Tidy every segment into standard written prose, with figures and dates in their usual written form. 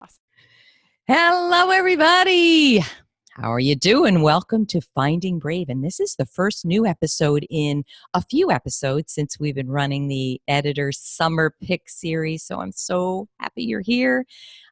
Awesome. Hello, everybody. How are you doing? Welcome to Finding Brave. And this is the first new episode in a few episodes since we've been running the Editor's Summer Pick series. So I'm so happy you're here.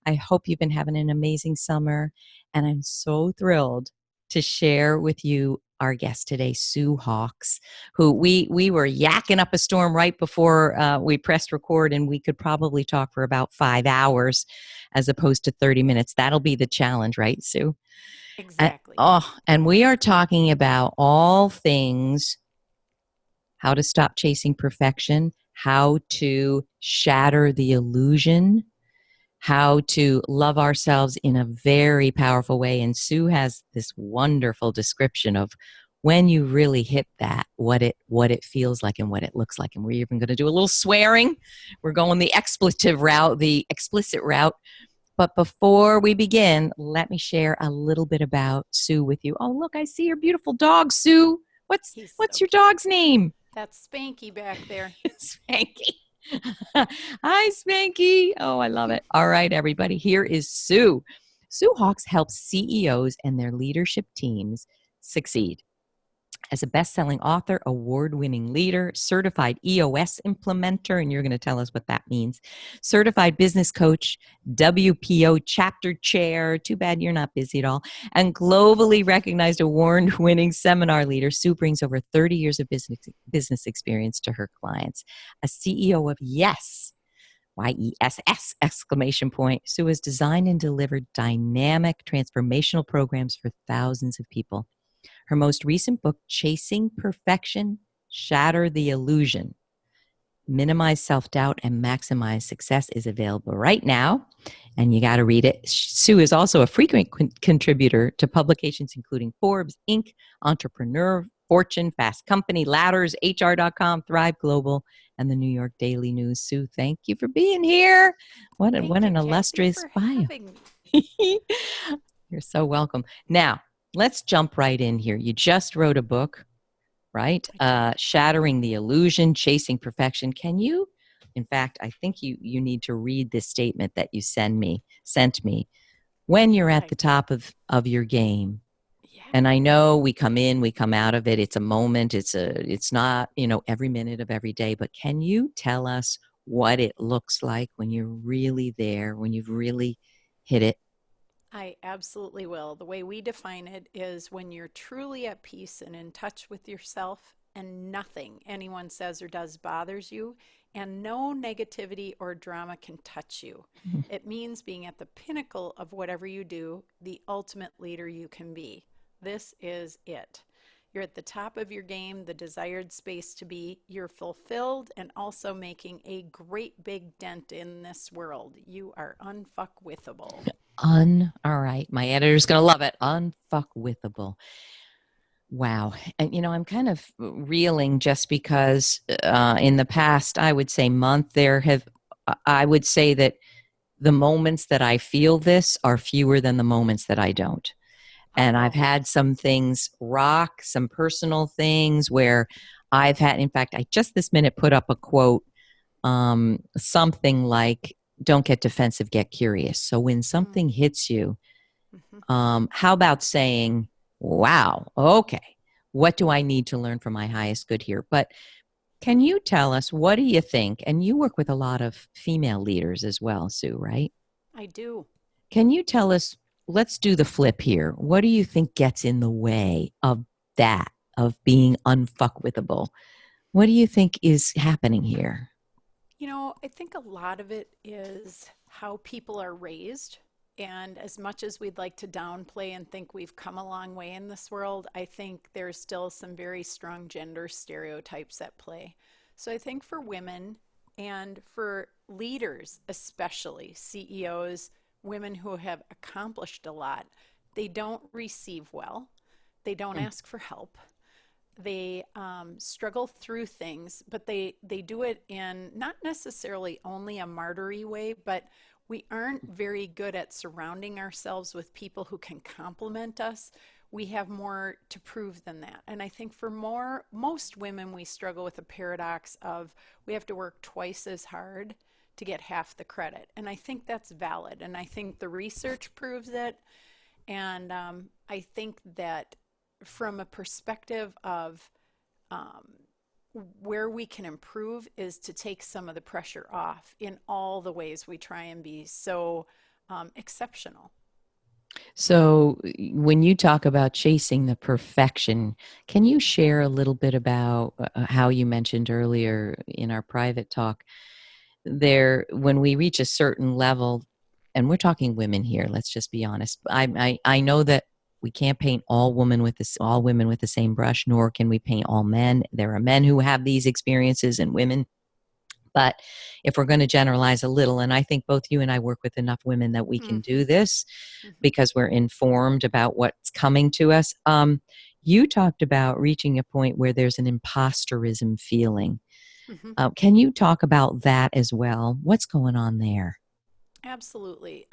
I hope you've been having an amazing summer. And I'm so thrilled to share with you our guest today, Sue Hawks, who we were yakking up a storm right before we pressed record, and we could probably talk for about 5 hours as opposed to 30 minutes. That'll be the challenge, right, Sue? Exactly. And we are talking about all things: how to stop chasing perfection, how to shatter the illusion, how to love ourselves in a very powerful way. And Sue has this wonderful description of when you really hit that, what it feels like and what it looks like. And we're even going to do a little swearing. We're going the expletive route, the explicit route. But before we begin, let me share a little bit about Sue with you. Oh, look, I see your beautiful dog, Sue. What's He's so your cute. dog's name? That's Spanky back there. Spanky. Hi, Spanky. Oh, I love it. All right, everybody. Here is Sue. Sue Hawks helps CEOs and their leadership teams succeed. As a best-selling author, award-winning leader, certified EOS Implementer, and you're going to tell us what that means, certified business coach, WPO Chapter Chair, too bad you're not busy at all, and globally recognized award-winning seminar leader, Sue brings over 30 years of business experience to her clients. A CEO of Yes, YESS exclamation point. Sue has designed and delivered dynamic transformational programs for thousands of people. Her most recent book, Chasing Perfection, Shatter the Illusion, Minimize Self-Doubt and Maximize Success, is available right now, and you got to read it. Sue is also a frequent contributor to publications including Forbes, Inc., Entrepreneur, Fortune, Fast Company, Ladders, HR.com, Thrive Global, and the New York Daily News. Sue, thank you for being here. What an illustrious bio. You're so welcome. Now, let's jump right in here. You just wrote a book, right? Shattering the Illusion, Chasing Perfection. Can you, in fact, I think you need to read this statement that you sent me. When you're at the top of your game, and I know we come in, we come out of it. It's a moment. It's not, every minute of every day. But can you tell us what it looks like when you're really there, when you've really hit it? I absolutely will. The way we define it is when you're truly at peace and in touch with yourself, and nothing anyone says or does bothers you, and no negativity or drama can touch you. It means being at the pinnacle of whatever you do, the ultimate leader you can be. This is it. You're at the top of your game, the desired space to be. You're fulfilled and also making a great big dent in this world. You are unfuckwithable. All right. My editor's going to love it. Unfuckwithable. Wow. And, I'm kind of reeling just because in the past, I would say I would say that the moments that I feel this are fewer than the moments that I don't. And I've had some things rock, some personal things where I've had, in fact, I just this minute put up a quote, something like, don't get defensive, get curious. So when something hits you, how about saying, wow, okay, what do I need to learn for my highest good here? But can you tell us, what do you think? And you work with a lot of female leaders as well, Sue, right? I do. Can you tell us, let's do the flip here. What do you think gets in the way of that, of being unfuckwithable? What do you think is happening here? I think a lot of it is how people are raised. And as much as we'd like to downplay and think we've come a long way in this world, I think there's still some very strong gender stereotypes at play. So I think for women and for leaders, especially CEOs, women who have accomplished a lot, they don't receive well. They don't ask for help. They struggle through things, but they do it in not necessarily only a martyry way, but we aren't very good at surrounding ourselves with people who can compliment us. We have more to prove than that. And I think for most women, we struggle with a paradox of we have to work twice as hard to get half the credit. And I think that's valid. And I think the research proves it. And I think that from a perspective of where we can improve is to take some of the pressure off in all the ways we try and be so exceptional. So, when you talk about chasing the perfection, can you share a little bit about how you mentioned earlier in our private talk there, when we reach a certain level, and we're talking women here, let's just be honest. I know that we can't paint all women with the same brush, nor can we paint all men. There are men who have these experiences and women. But if we're going to generalize a little, and I think both you and I work with enough women that we can do Mm-hmm. this Mm-hmm. because we're informed about what's coming to us. You talked about reaching a point where there's an imposterism feeling. Mm-hmm. Can you talk about that as well? What's going on there? Absolutely.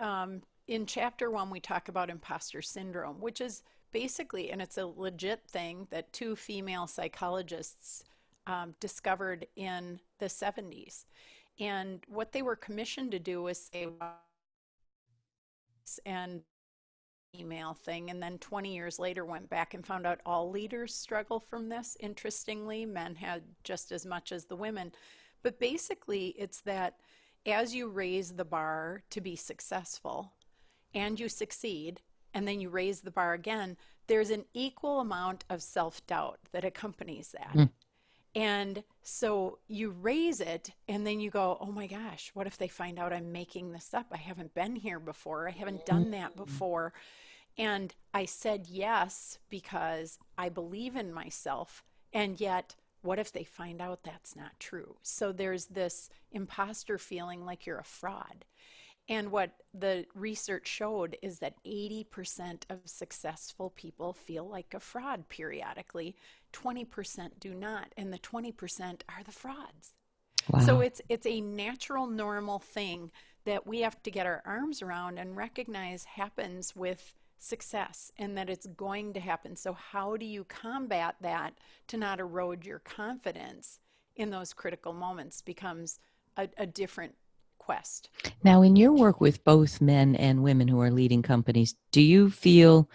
In chapter 1, we talk about imposter syndrome, which is basically, and it's a legit thing that two female psychologists discovered in the 70s. And what they were commissioned to do was say, and email thing, and then 20 years later went back and found out all leaders struggle from this. Interestingly, men had just as much as the women. But basically, it's that as you raise the bar to be successful and you succeed, and then you raise the bar again, there's an equal amount of self-doubt that accompanies that. Mm. And so you raise it and then you go, oh my gosh, what if they find out I'm making this up? I haven't been here before. I haven't done that before. And I said yes because I believe in myself. And yet, what if they find out that's not true? So there's this imposter feeling like you're a fraud. And what the research showed is that 80% of successful people feel like a fraud periodically. 20% do not, and the 20% are the frauds. So Wow. it's a natural, normal thing that we have to get our arms around and recognize happens with success and that it's going to happen. So how do you combat that to not erode your confidence in those critical moments becomes a different quest. Now, in your work with both men and women who are leading companies, do you feel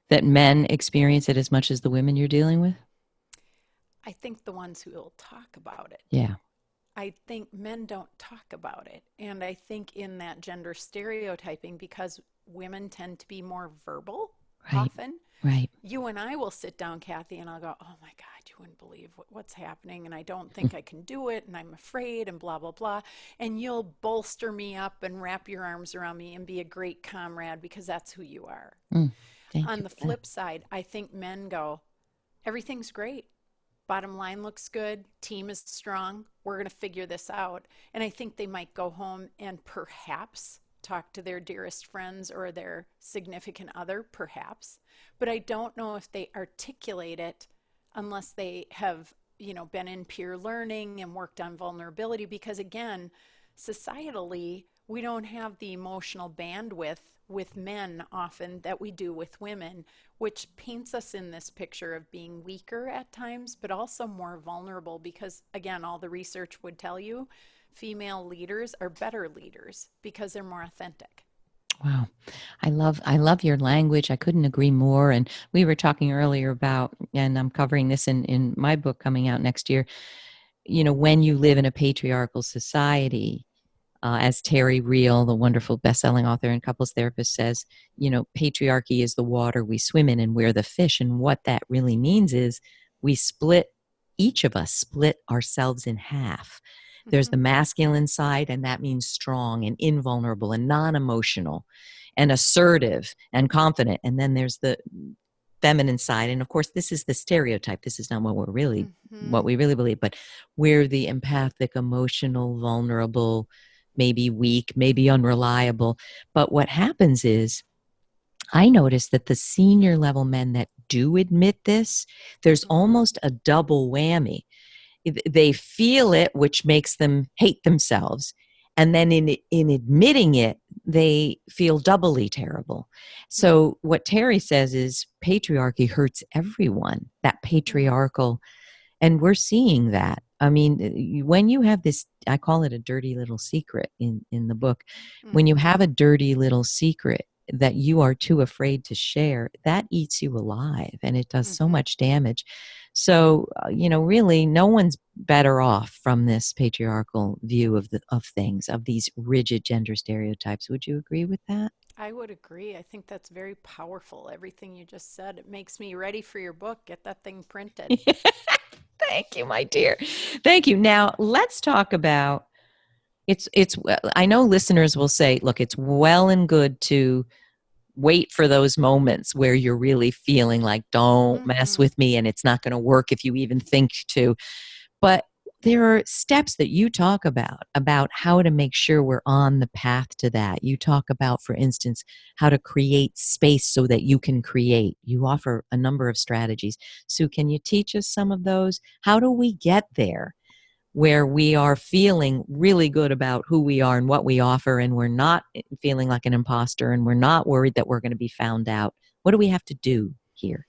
that men experience it as much as the women you're dealing with? I think the ones who will talk about it. Yeah. I think men don't talk about it. And I think in that gender stereotyping, because women tend to be more verbal Right. often, Right. you and I will sit down, Kathy, and I'll go, oh my God, you wouldn't believe what's happening. And I don't think I can do it. And I'm afraid and blah, blah, blah. And you'll bolster me up and wrap your arms around me and be a great comrade because that's who you are. Mm. Thank On you the for that. flip side, I think men go, everything's great. Bottom line looks good. Team is strong. We're going to figure this out. And I think they might go home and perhaps talk to their dearest friends or their significant other, perhaps. But I don't know if they articulate it unless they have, been in peer learning and worked on vulnerability. Because again, societally, we don't have the emotional bandwidth with men often that we do with women, which paints us in this picture of being weaker at times, but also more vulnerable because, again, all the research would tell you female leaders are better leaders because they're more authentic. Wow. I love your language. I couldn't agree more. And we were talking earlier about, and I'm covering this in my book coming out next year, when you live in a patriarchal society, as Terry Real, the wonderful best-selling author and couples therapist, says, patriarchy is the water we swim in and we're the fish. And what that really means is each of us split ourselves in half. There's Mm-hmm. the masculine side, and that means strong and invulnerable and non-emotional and assertive and confident. And then there's the feminine side. And of course, this is the stereotype. This is not Mm-hmm. what we really believe, but we're the empathic, emotional, vulnerable, maybe weak, maybe unreliable. But what happens is I notice that the senior level men that do admit this, there's Mm-hmm. almost a double whammy. They feel it, which makes them hate themselves. And then in admitting it, they feel doubly terrible. Mm-hmm. So what Terry says is patriarchy hurts everyone, that Mm-hmm. patriarchal, and we're seeing that. I mean, when you have this I call it a dirty little secret in the book. When you Mm-hmm. have a dirty little secret that you are too afraid to share, that eats you alive, and it does so Mm-hmm. much damage. So, really, no one's better off from this patriarchal view of things, of these rigid gender stereotypes. Would you agree with that? I would agree. I think that's very powerful. Everything you just said. It makes me ready for your book. Get that thing printed. Thank you, my dear. Thank you. Now, let's talk about I know listeners will say, look, it's well and good to wait for those moments where you're really feeling like, don't mess Mm-hmm. with me, and it's not going to work if you even think to. But there are steps that you talk about how to make sure we're on the path to that. You talk about, for instance, how to create space so that you can create. You offer a number of strategies. Sue, can you teach us some of those? How do we get there where we are feeling really good about who we are and what we offer, and we're not feeling like an imposter, and we're not worried that we're going to be found out? What do we have to do here?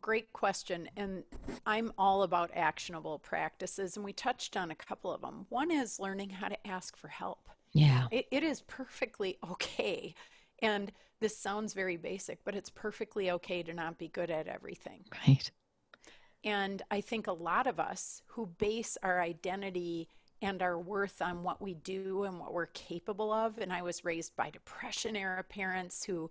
Great question. And I'm all about actionable practices, and we touched on a couple of them. One is learning how to ask for help. Yeah, It is perfectly okay. And this sounds very basic, but it's perfectly okay to not be good at everything. right. And I think a lot of us who base our identity and our worth on what we do and what we're capable of. And I was raised by Depression era parents who,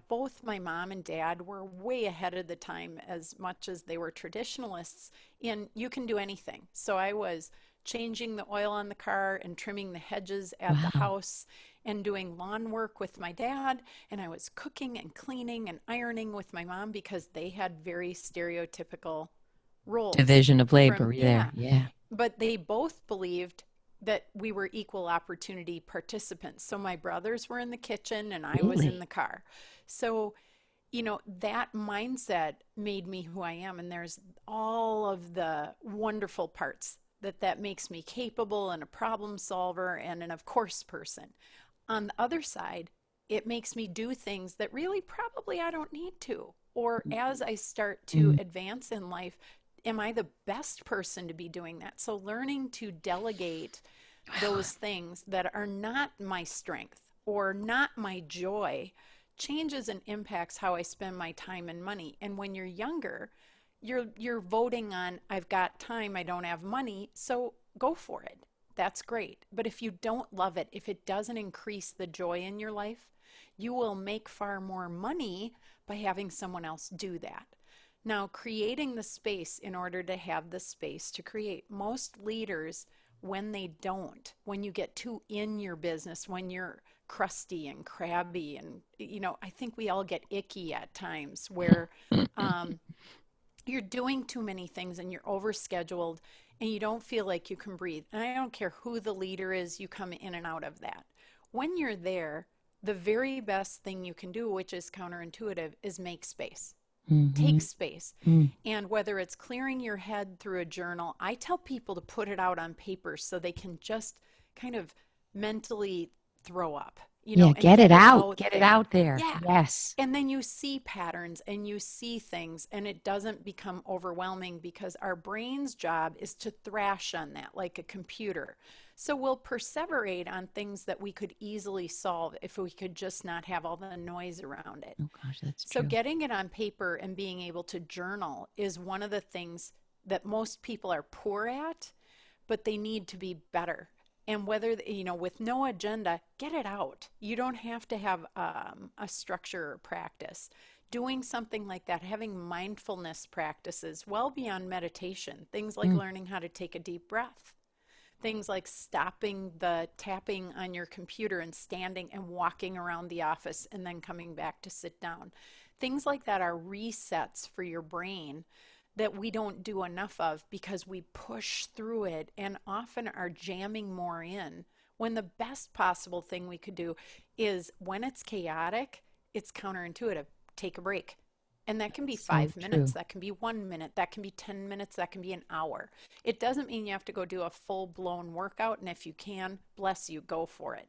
both my mom and dad were way ahead of the time as much as they were traditionalists in you can do anything. So I was changing the oil on the car and trimming the hedges at the Wow. house and doing lawn work with my dad, and I was cooking and cleaning and ironing with my mom because they had very stereotypical roles Division of from, labor there. yeah, Yeah. but they both believed that we were equal opportunity participants. So my brothers were in the kitchen and I was in Really? the car. So, that mindset made me who I am. And there's all of the wonderful parts that makes me capable and a problem solver and an of course person. On the other side, it makes me do things that really probably I don't need to. Or as I start to Mm. advance in life, am I the best person to be doing that? So learning to delegate Wow. those things that are not my strength or not my joy changes and impacts how I spend my time and money. And when you're younger, you're voting on I've got time, I don't have money, so go for it. That's great. But if you don't love it, if it doesn't increase the joy in your life, you will make far more money by having someone else do that. Now, creating the space in order to have the space to create. Most leaders, when they don't, when you get too in your business, when you're crusty and crabby, and, I think we all get icky at times where um, you're doing too many things and you're overscheduled and you don't feel like you can breathe. And I don't care who the leader is, you come in and out of that. When you're there, the very best thing you can do, which is counterintuitive, is make space. Mm-hmm. Take space. Mm. And whether it's clearing your head through a journal, I tell people to put it out on paper so they can just kind of mentally throw up, Yeah, and get get it it out. out Get it there. out there. Yeah. Yes. And then you see patterns and you see things, and it doesn't become overwhelming because our brain's job is to thrash on that like a computer. So we'll perseverate on things that we could easily solve if we could just not have all the noise around it. Oh gosh, that's So, true. getting it on paper and being able to journal is one of the things that most people are poor at, but they need to be better. And whether, with no agenda, get it out. You don't have to have a structure or practice. Doing something like that, having mindfulness practices well beyond meditation, things like Mm. learning how to take a deep breath, things like stopping the tapping on your computer and standing and walking around the office and then coming back to sit down. Things like that are resets for your brain that we don't do enough of because we push through it and often are jamming more in. When the best possible thing we could do is when it's chaotic, it's counterintuitive. Take a break. And that can be So 5 minutes, true. that can be 1 minute, that can be 10 minutes, that can be an hour. It doesn't mean you have to go do a full blown workout. And if you can, bless you, go for it.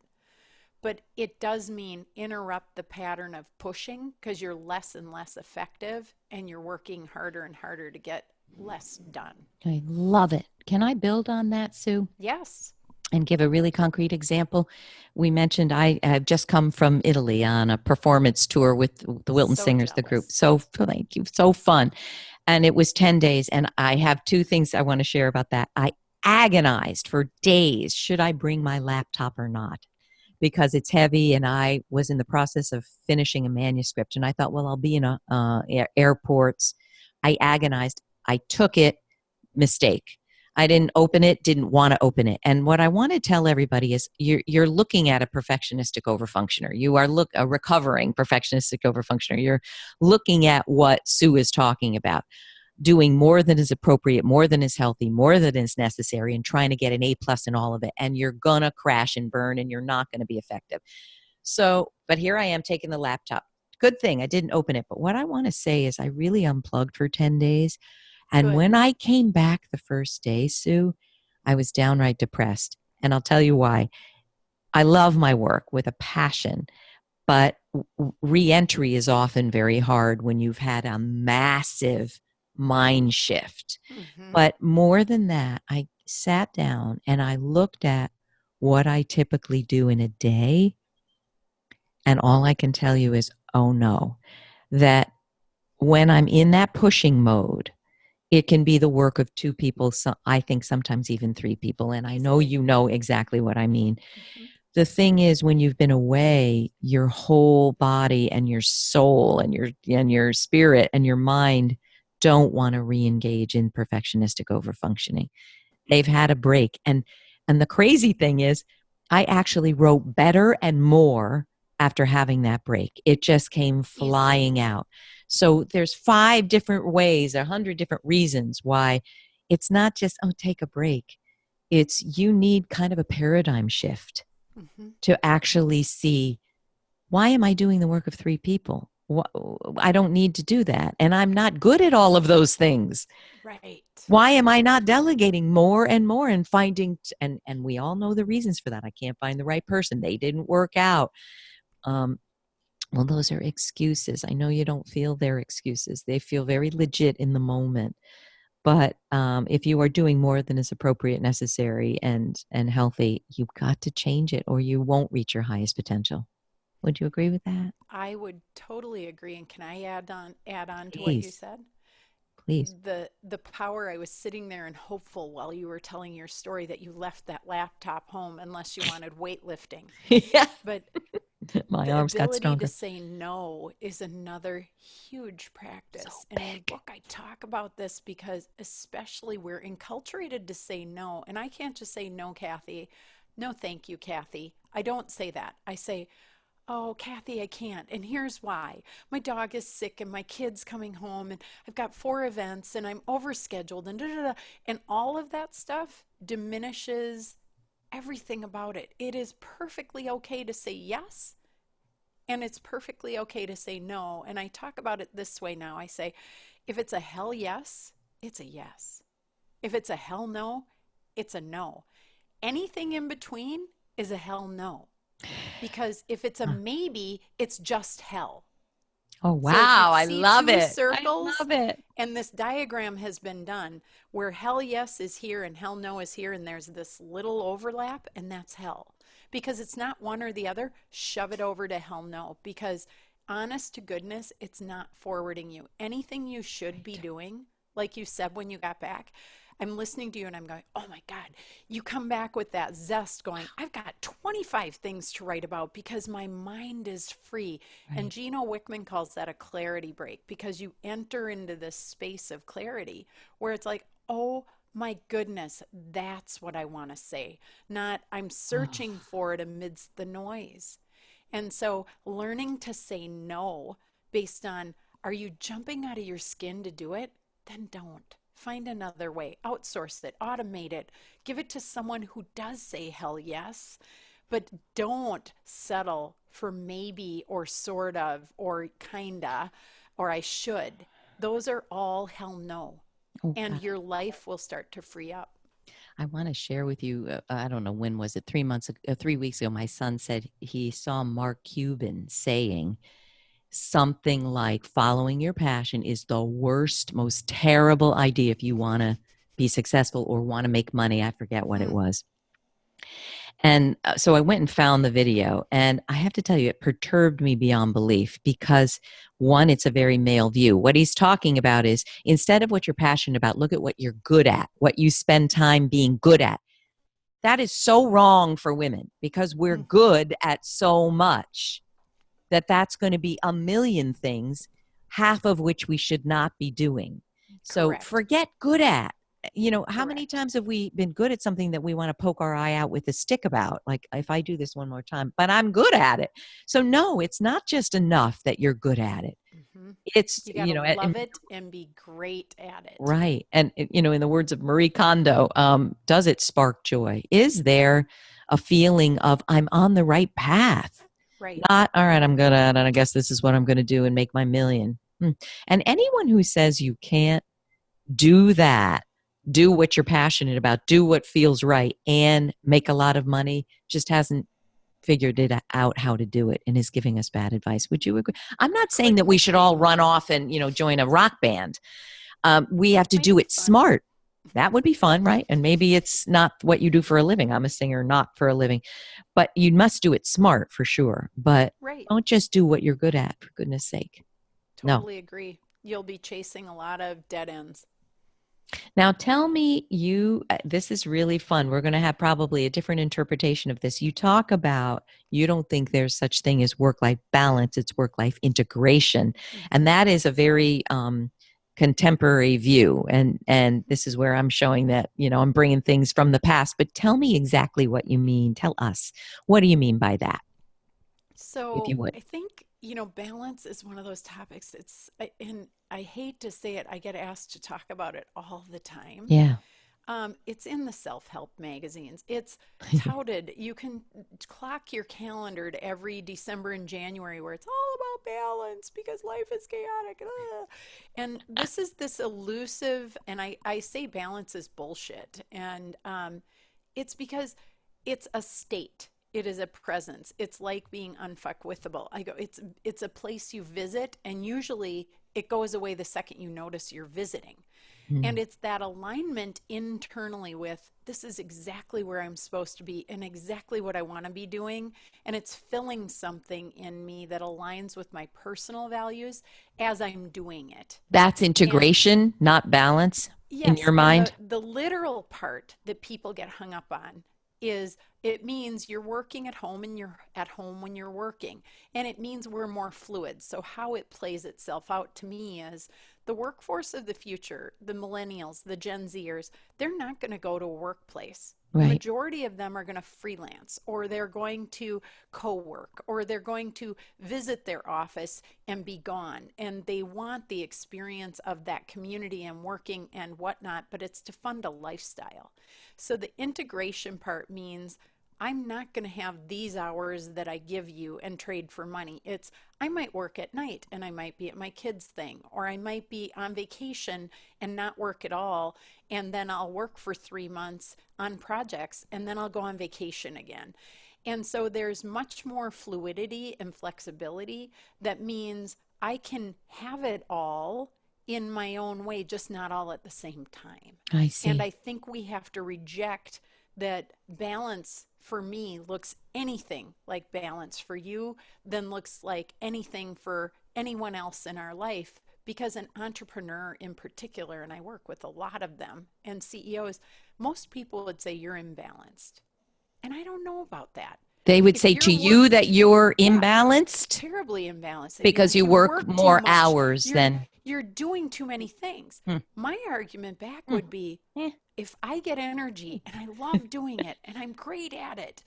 But it does mean interrupt the pattern of pushing because you're less and less effective and you're working harder and harder to get less done. I love it. can I build on that, Sue? Yes. And give a really concrete example. We mentioned I have just come from Italy on a performance tour with the Wilton So Singers, the group. jealous. So thank you. So fun. And it was 10 days. And I have two things I want to share about that. I agonized for days. Should I bring my laptop or not? Because it's heavy, and I was in the process of finishing a manuscript. And I thought, well, I'll be in airports. I agonized. I took it. Mistake. I didn't open it, didn't want to open it. And what I want to tell everybody is you're looking at a perfectionistic overfunctioner. You are a recovering perfectionistic overfunctioner. You're looking at what Sue is talking about, doing more than is appropriate, more than is healthy, more than is necessary, and trying to get an A+ in all of it. And you're going to crash and burn, and you're not going to be effective. So, but here I am taking the laptop. Good thing I didn't open it. But what I want to say is I really unplugged for 10 days. And Good. when I came back the first day, Sue, I was downright depressed. And I'll tell you why. I love my work with a passion, but reentry is often very hard when you've had a massive mind shift. Mm-hmm. But more than that, I sat down and I looked at what I typically do in a day. And all I can tell you is, oh no, that when I'm in that pushing mode, it can be the work of two people. So I think sometimes even three people. And I know you know exactly what I mean. Mm-hmm. The thing is, when you've been away, your whole body and your soul and your spirit and your mind don't want to re-engage in perfectionistic overfunctioning. They've had a break. And the crazy thing is, I actually wrote better and more after having that break. It just came flying out. So there's 5 different ways, 100 different reasons why it's not just, oh, take a break. It's you need kind of a paradigm shift Mm-hmm. to actually see, why am I doing the work of 3 people? I don't need to do that. And I'm not good at all of those things. Right. Why am I not delegating more and more and finding, and we all know the reasons for that. I can't find the right person. They didn't work out. Well, those are excuses. I know you don't feel they're excuses. They feel very legit in the moment. But if you are doing more than is appropriate, necessary, and healthy, you've got to change it or you won't reach your highest potential. Would you agree with that? I would totally agree. And can I add on to what you Please, said? please. The power. I was sitting there and hopeful while you were telling your story that you left that laptop home unless you wanted weightlifting. Yeah. But My the arms got ability to stronger. say no is another huge practice. So And in the big. book, I talk about this because, especially, we're enculturated to say no. And I can't just say no, Kathy. No, thank you, Kathy. I don't say that. I say, oh, Kathy, I can't. And here's why. My dog is sick and my kid's coming home and I've got 4 events and I'm overscheduled and da da da. And all of that stuff diminishes everything about it. It is perfectly okay to say yes, and it's perfectly okay to say no. And I talk about it this way now. I say, if it's a hell yes, it's a yes. If it's a hell no, it's a no. Anything in between is a hell no. Because if it's a maybe, it's just hell. Oh, So if you wow. I see love 2 it. I circles, love it. and this diagram has been done where hell yes is here and hell no is here, and there's this little overlap, and that's hell. Because it's not one or the other, shove it over to hell no. Because honest to goodness, it's not forwarding you. Anything you should be doing, like you said when you got back, I'm listening to you and I'm going, oh my God, you come back with that zest going, I've got 25 things to write about because my mind is free. And Right. Gino Wickman calls that a clarity break, because you enter into this space of clarity where it's like, oh my goodness, that's what I want to say. Not I'm searching Oh, for it amidst the noise. And so learning to say no based on, are you jumping out of your skin to do it? Then don't. Find another way. Outsource it, automate it, give it to someone who does say hell yes, but don't settle for maybe or sort of or kinda or I should. Those are all hell no. oh And God. your life will start to free up. I want to share with you. I don't know, when was it? 3 months, 3 weeks ago, my son said he saw Mark Cuban saying something like, following your passion is the worst, most terrible idea if you want to be successful or want to make money. I forget what it was. And so I went and found the video, and I have to tell you, it perturbed me beyond belief because, one, it's a very male view. What he's talking about is, instead of what you're passionate about, look at what you're good at, what you spend time being good at. That is so wrong for women because we're good at so much that's going to be a million things, half of which we should not be doing. So Correct. forget good at. You know, how Correct. many times have we been good at something that we want to poke our eye out with a stick about? Like, if I do this one more time, but I'm good at it. So no, it's not just enough that you're good at it. It's, You gotta love it and be great at it. Right. And, you know, in the words of Marie Kondo, does it spark joy? Is there a feeling of I'm on the right path? Right. Not, all right, I'm good at it, and I guess this is what I'm going to do and make my million. And anyone who says you can't do that, do what you're passionate about, do what feels right, and make a lot of money, just hasn't figured it out how to do it and is giving us bad advice. Would you agree? I'm not saying that we should all run off and, you know, join a rock band. We have to do it smart. That would be fun, right? And maybe it's not what you do for a living. I'm a singer, not for a living. But you must do it smart for sure. But don't just do what you're good at, for goodness sake. Totally agree. You'll be chasing a lot of dead ends. Now tell me, this is really fun. We're going to have probably a different interpretation of this. You talk about, you don't think there's such thing as work-life balance, it's work-life integration. And that is a very contemporary view. And this is where I'm showing that, you know, I'm bringing things from the past. But tell me exactly what you mean. Tell us. What do you mean by that? So if you would. I think, you know, balance is one of those topics. And I hate to say it, I get asked to talk about it all the time. Yeah. It's in the self-help magazines. It's touted. You can clock your calendar to every December and January where it's all about balance because life is chaotic. And this is this elusive, and I say balance is bullshit. And it's because it's a state. It is a presence. It's like being unfuckwithable. I go, it's a place you visit, and usually it goes away the second you notice you're visiting. And it's that alignment internally with, this is exactly where I'm supposed to be and exactly what I want to be doing. And it's filling something in me that aligns with my personal values as I'm doing it. That's integration, not balance, in your mind? The literal part that people get hung up on is it means you're working at home and you're at home when you're working. And it means we're more fluid. So how it plays itself out to me is the workforce of the future, the millennials, the Gen Zers, they're not going to go to a workplace. Right. The majority of them are going to freelance, or they're going to co-work, or they're going to visit their office and be gone. And they want the experience of that community and working and whatnot, but it's to fund a lifestyle. So the integration part means I'm not going to have these hours that I give you and trade for money. It's I might work at night and I might be at my kids' thing, or I might be on vacation and not work at all. And then I'll work for 3 months on projects and then I'll go on vacation again. And so there's much more fluidity and flexibility that means I can have it all in my own way, just not all at the same time. I see. And I think we have to reject that balance for me looks anything like balance for you, then looks like anything for anyone else in our life. Because an entrepreneur in particular, and I work with a lot of them, and CEOs, most people would say you're imbalanced. And I don't know about that. They would say to you that you're imbalanced? Terribly imbalanced. Because you work more hours than... You're doing too many things. My argument back would be, if I get energy and I love doing it and I'm great at it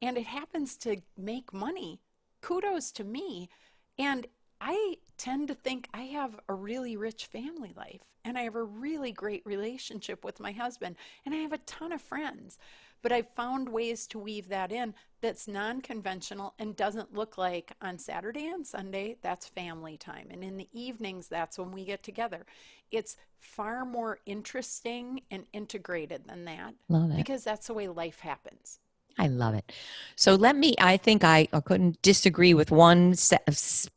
and it happens to make money, kudos to me. And I tend to think I have a really rich family life and I have a really great relationship with my husband and I have a ton of friends. But I've found ways to weave that in that's non-conventional and doesn't look like on Saturday and Sunday, that's family time. And in the evenings, that's when we get together. It's far more interesting and integrated than that. Love it. Because that's the way life happens. I love it. So I think I couldn't disagree with one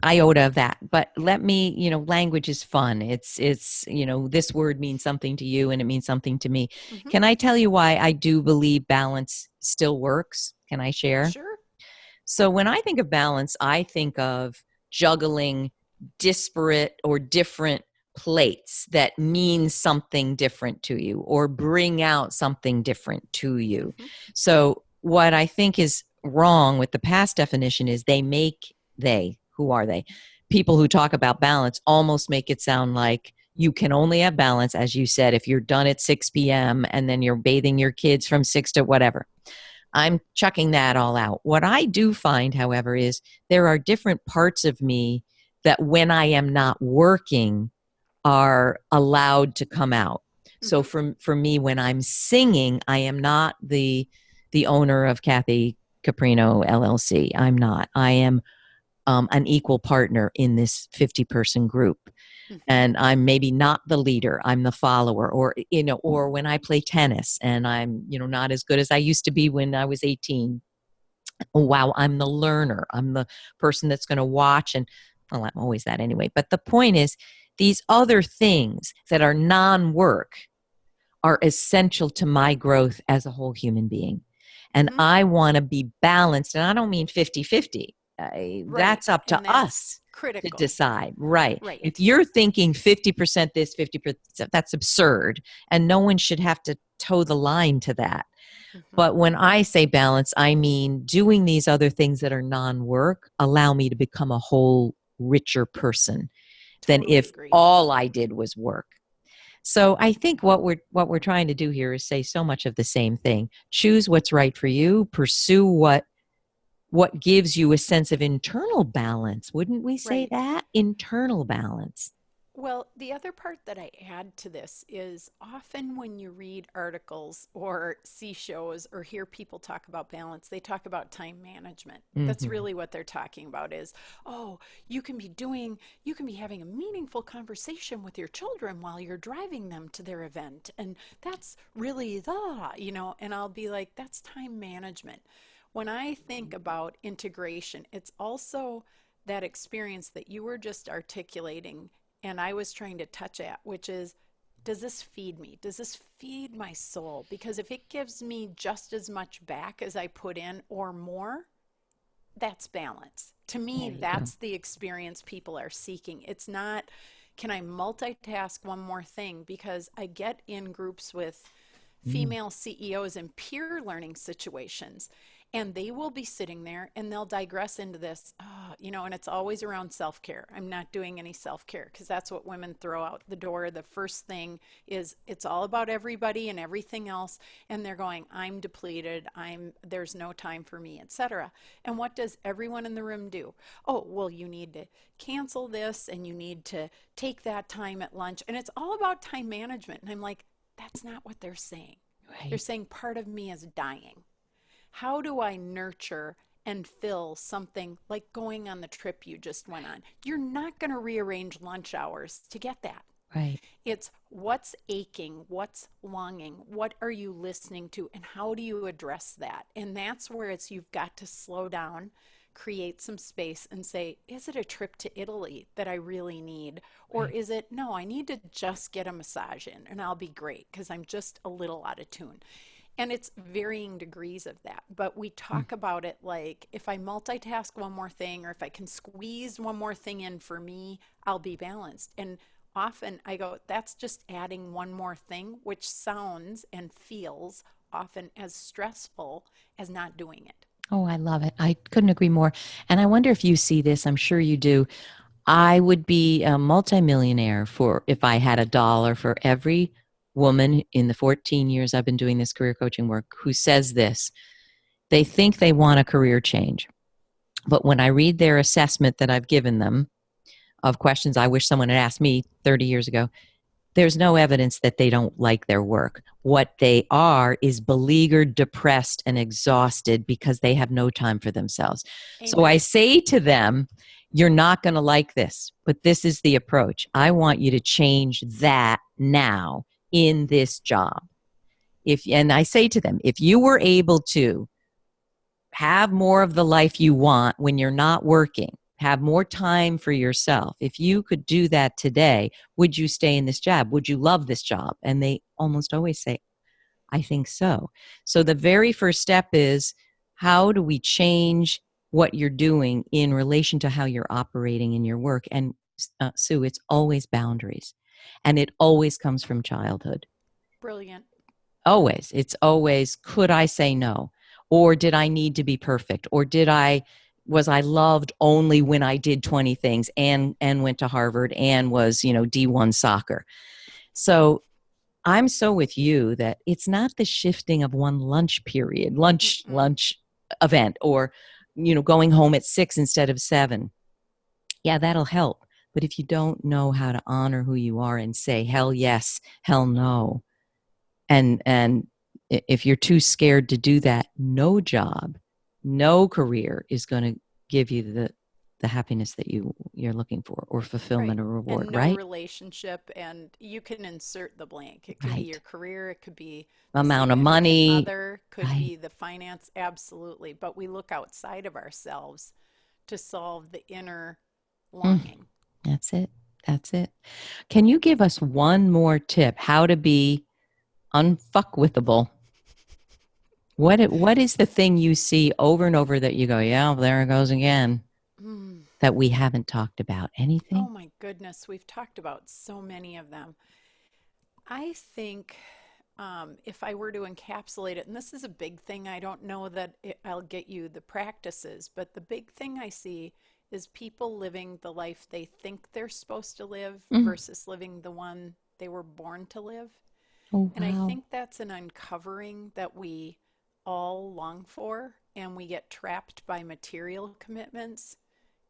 iota of that, but language is fun. It's, this word means something to you and it means something to me. Mm-hmm. Can I tell you why I do believe balance still works? Can I share? Sure. So when I think of balance, I think of juggling disparate or different plates that mean something different to you or bring out something different to you. Mm-hmm. So what I think is wrong with the past definition is who are they? People who talk about balance almost make it sound like you can only have balance, as you said, if you're done at 6 p.m. and then you're bathing your kids from 6 to whatever. I'm chucking that all out. What I do find, however, is there are different parts of me that when I am not working are allowed to come out. So for me, when I'm singing, I am not the owner of Kathy Caprino LLC. I'm not. I am an equal partner in this 50-person group. Mm-hmm. And I'm maybe not the leader, I'm the follower, or when I play tennis and I'm, not as good as I used to be when I was 18. Wow, I'm the learner. I'm the person that's going to watch well, I'm always that anyway. But the point is, these other things that are non-work are essential to my growth as a whole human being. And I want to be balanced. And I don't mean 50-50. Right. That's up to us critical to decide. Right. If you're thinking 50% this, 50%, that's absurd. And no one should have to toe the line to that. But when I say balance, I mean doing these other things that are non-work allow me to become a whole richer person than if all I did was work. So I think what we're trying to do here is say so much of the same thing. Choose what's right for you. Pursue what gives you a sense of internal balance. Wouldn't we say that? Internal balance. Well, the other part that I add to this is often when you read articles or see shows or hear people talk about balance, they talk about time management. That's really what they're talking about is, you can be having a meaningful conversation with your children while you're driving them to their event. And that's really and I'll be like, that's time management. When I think about integration, it's also that experience that you were just articulating and I was trying to touch at, which is, does this feed me? Does this feed my soul? Because if it gives me just as much back as I put in or more, that's balance. To me, that's the experience people are seeking. It's not, can I multitask one more thing? Because I get in groups with female CEOs in peer learning situations. And they will be sitting there and they'll digress into this, and it's always around self-care. I'm not doing any self-care because that's what women throw out the door. The first thing is it's all about everybody and everything else. And they're going, I'm depleted. There's no time for me, etc. And what does everyone in the room do? Oh, well, you need to cancel this and you need to take that time at lunch. And it's all about time management. And I'm like, that's not what they're saying. Right. They're saying part of me is dying. How do I nurture and fill something like going on the trip you just went on? You're not going to rearrange lunch hours to get that. Right. It's what's aching, what's longing, what are you listening to, and how do you address that? And that's where you've got to slow down, create some space and say, is it a trip to Italy that I really need? Or is it, no, I need to just get a massage in and I'll be great because I'm just a little out of tune. And it's varying degrees of that. But we talk about it like, if I multitask one more thing, or if I can squeeze one more thing in for me, I'll be balanced. And often I go, that's just adding one more thing, which sounds and feels often as stressful as not doing it. Oh, I love it. I couldn't agree more. And I wonder if you see this. I'm sure you do. I would be a multimillionaire if I had $1 for every woman in the 14 years I've been doing this career coaching work who says this. They think they want a career change. But when I read their assessment that I've given them of questions I wish someone had asked me 30 years ago, there's no evidence that they don't like their work. What they are is beleaguered, depressed, and exhausted because they have no time for themselves. Amen. So I say to them, you're not going to like this, but this is the approach. I want you to change that now in this job. And I say to them, if you were able to have more of the life you want when you're not working, have more time for yourself. If you could do that today, would you stay in this job? Would you love this job? And they almost always say, I think so. So the very first step is, how do we change what you're doing in relation to how you're operating in your work? And Sue, it's always boundaries. And it always comes from childhood. Brilliant. Always. It's always, could I say no? Or did I need to be perfect? Or was I loved only when I did 20 things and went to Harvard and was, D1 soccer? So I'm so with you that it's not the shifting of one lunch period, lunch event, or, going home at 6 instead of 7. Yeah, that'll help. But if you don't know how to honor who you are and say, hell yes, hell no, and if you're too scared to do that, no job, no career is going to give you the happiness that you're looking for, or fulfillment, Right. or reward, And no right? relationship, and you can insert the blank. It could be your Right. career, it could be the Amount of significant money, other, could right? be the finance, absolutely. But we look outside of ourselves to solve the inner Mm, longing. that's it. That's it. Can you give us one more tip how to be unfuckwithable? What is the thing you see over and over that you go, yeah, there it goes again, Mm. that we haven't talked about? Oh Anything? my goodness, we've talked about so many of them. I think if I were to encapsulate it, and this is a big thing, I don't know that I'll get you the practices, but the big thing I see is people living the life they think they're supposed to live Mm. versus living the one they were born to live. Oh, And I wow. think that's an uncovering that we all long for, and we get trapped by material commitments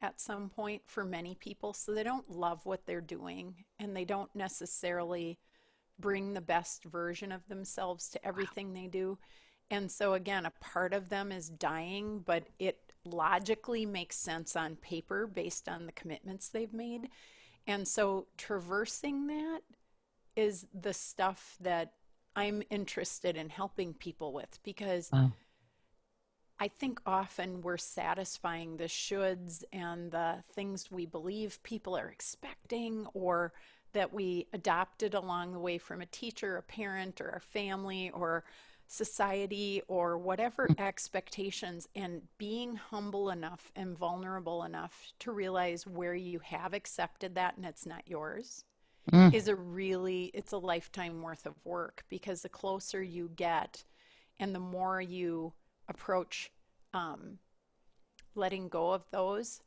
at some point for many people. So they don't love what they're doing, and they don't necessarily bring the best version of themselves to everything they do. And so, again, a part of them is dying, but it logically makes sense on paper based on the commitments they've made. And so, traversing that is the stuff that I'm interested in helping people with, because Wow. I think often we're satisfying the shoulds and the things we believe people are expecting, or that we adopted along the way from a teacher, a parent, or a family, or society, or whatever expectations, and being humble enough and vulnerable enough to realize where you have accepted that and it's not yours Mm. is it's a lifetime worth of work, because the closer you get and the more you approach um, letting go of those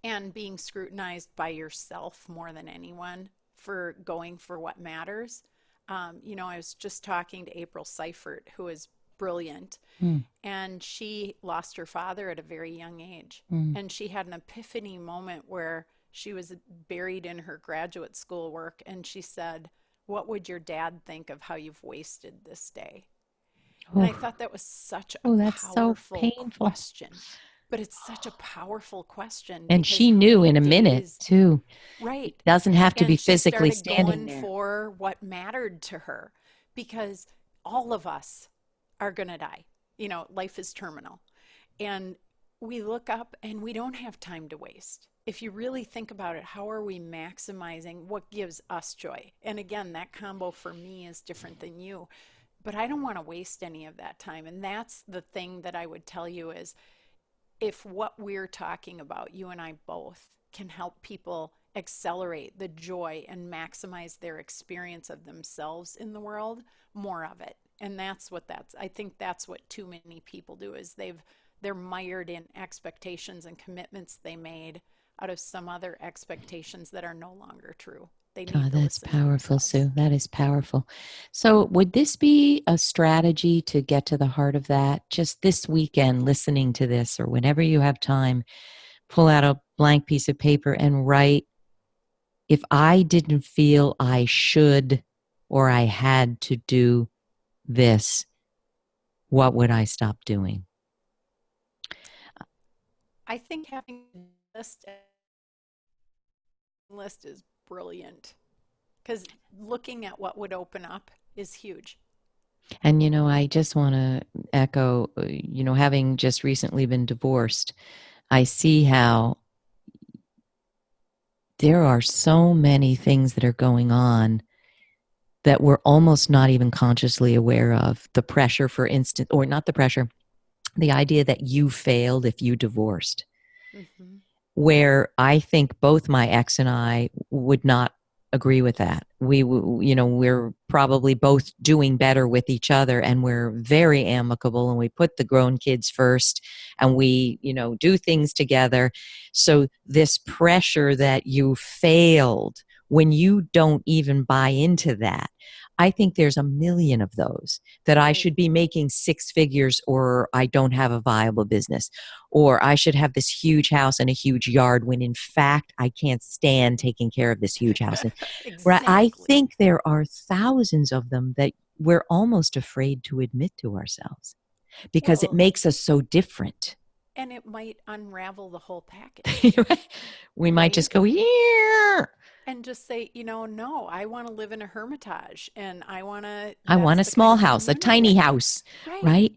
and being scrutinized by yourself more than anyone for going for what matters. I was just talking to April Seifert, who is brilliant, Mm. and she lost her father at a very young age. Mm. And she had an epiphany moment where she was buried in her graduate school work, and she said, "What would your dad think of how you've wasted this day?" And I Oh, thought that was such a oh, that's so powerful painful. question. But it's such a powerful question, And because she how knew many in a minute, days, too. It right? doesn't have to be And she physically started standing going there. for what mattered to her, because all of us are going to die. Life is terminal. And we look up and we don't have time to waste. If you really think about it, how are we maximizing what gives us joy? And again, that combo for me is different than you, but I don't want to waste any of that time. And that's the thing that I would tell you is, if what we're talking about, you and I both, can help people accelerate the joy and maximize their experience of themselves in the world, more of it. And I think that's what too many people do, is they're mired in expectations and commitments they made out of some other expectations that are no longer true. They Oh, need to that's listen to powerful, themselves. Sue. That is powerful. So, would this be a strategy to get to the heart of that? Just this weekend, listening to this, or whenever you have time, pull out a blank piece of paper and write, if I didn't feel I should or I had to do this, what would I stop doing? I think having a list is brilliant, because looking at what would open up is huge. And, I just want to echo, having just recently been divorced, I see how there are so many things that are going on that we're almost not even consciously aware of. The pressure, for instance, or not the pressure, the idea that you failed if you divorced, Mm-hmm. where I think both my ex and I would not agree with that. We're probably both doing better with each other, and we're very amicable, and we put the grown kids first, and we, do things together. So this pressure that you failed, when you don't even buy into that, I think there's a million of those, that I Right. should be making six figures or I don't have a viable business, or I should have this huge house and a huge yard, when in fact I can't stand taking care of this huge house. And right, I Exactly. think there are thousands of them that we're almost afraid to admit to ourselves because it Well, makes us so different. and it might unravel the whole package, We might right? just go, yeah, And just say, no, I want to live in a hermitage and I want that's a the kind small of house, a community tiny I want. house, Right. right?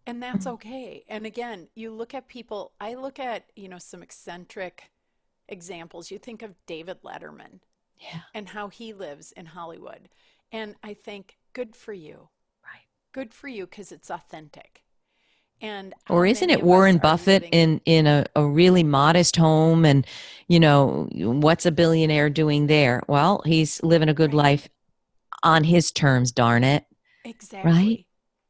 And that's okay. And again, you look at people, I look at, some eccentric examples. You think of David Letterman Yeah, and how he lives in Hollywood. And I think, good for you. right. Good for you because it's authentic. And Or how isn't many it of us Warren are Buffett living? in a really modest home? And, what's a billionaire doing there? Well, he's living a good Right. life on his terms, darn it. Right? Exactly.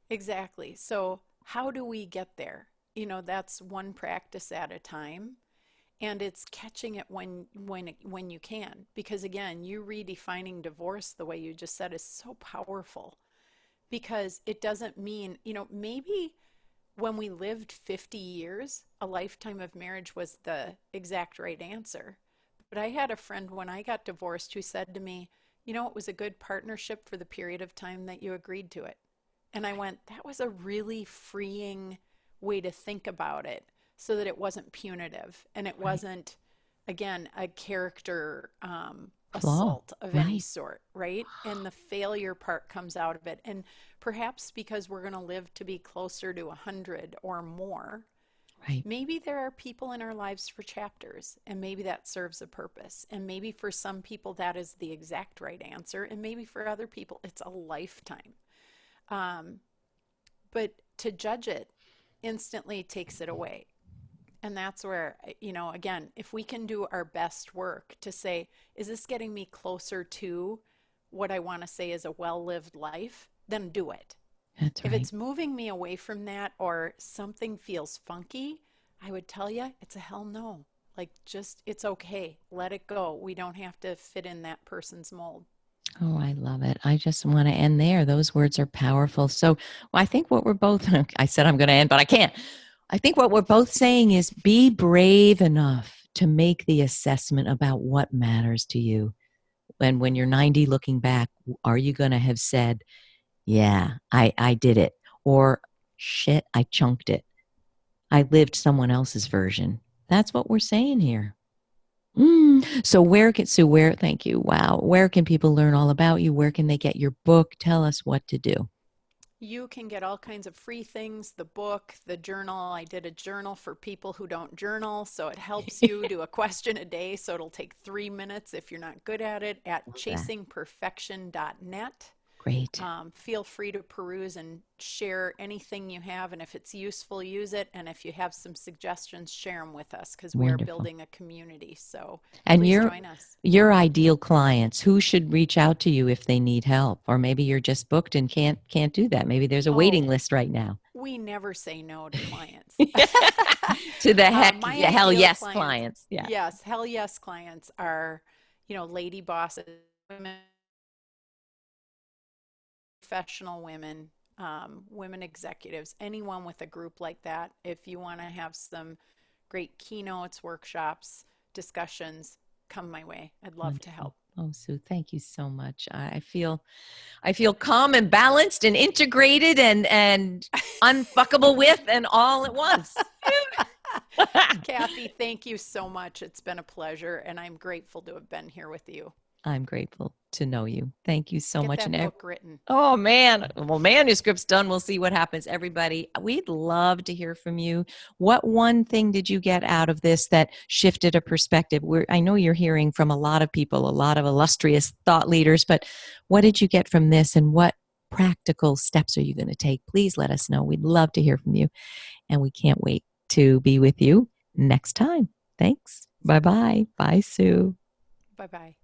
Exactly. So, how do we get there? That's one practice at a time, and it's catching it when you can. Because again, you redefining divorce the way you just said is so powerful because it doesn't mean, maybe when we lived 50 years, a lifetime of marriage was the exact right answer. But I had a friend when I got divorced who said to me, it was a good partnership for the period of time that you agreed to it. And I went, that was a really freeing way to think about it so that it wasn't punitive and it Right. wasn't, again, a character Flaw. assault of any Right. sort, right? And the failure part comes out of it. And perhaps because we're going to live to be closer to 100 or more, Right. maybe there are people in our lives for chapters, and maybe that serves a purpose. And maybe for some people, that is the exact right answer. And maybe for other people, it's a lifetime. Um, but to judge it instantly takes it away. And that's where, again, if we can do our best work to say, is this getting me closer to what I want to say is a well lived life? Then do it. That's If right. it's moving me away from that or something feels funky, I would tell you it's a hell no. Like, just, it's okay. Let it go. We don't have to fit in that person's mold. Oh, I love it. I just want to end there. Those words are powerful. So I think what we're both, I said I'm going to end, but I can't. I think what we're both saying is be brave enough to make the assessment about what matters to you. And when you're 90 looking back, are you going to have said, yeah, I did it? Or shit, I chunked it. I lived someone else's version. That's what we're saying here. So where can Sue, where thank you. Wow. Where can people learn all about you? Where can they get your book? Tell us what to do. You can get all kinds of free things, the book, the journal. I did a journal for people who don't journal, so it helps you do a question a day. So it'll take 3 minutes if you're not good at it at Love that. chasingperfection.net. Great. Feel free to peruse and share anything you have. And if it's useful, use it. And if you have some suggestions, share them with us because we are Wonderful. building a community. So And please join us. your ideal clients, who should reach out to you if they need help? Or maybe you're just booked and can't do that. Maybe there's a waiting Oh, lady right now. we never say no to clients. To the My hell ideal yes clients, clients. Yeah. yes, hell yes clients are, lady bosses, women, professional women, women executives, anyone with a group like that. If you want to have some great keynotes, workshops, discussions, come my way. I'd love to Wonderful. help. Oh, Sue, thank you so much. I feel calm and balanced and integrated and unfuckable with and all at once. Kathy, thank you so much. It's been a pleasure, and I'm grateful to have been here with you. I'm grateful to know you. Thank you so Get much. that book written. Oh, man. Well, manuscript's done. We'll see what happens. Everybody, we'd love to hear from you. What one thing did you get out of this that shifted a perspective? I know you're hearing from a lot of people, a lot of illustrious thought leaders, but what did you get from this, and what practical steps are you going to take? Please let us know. We'd love to hear from you, and we can't wait to be with you next time. Thanks. Bye-bye. Bye, Sue. Bye-bye.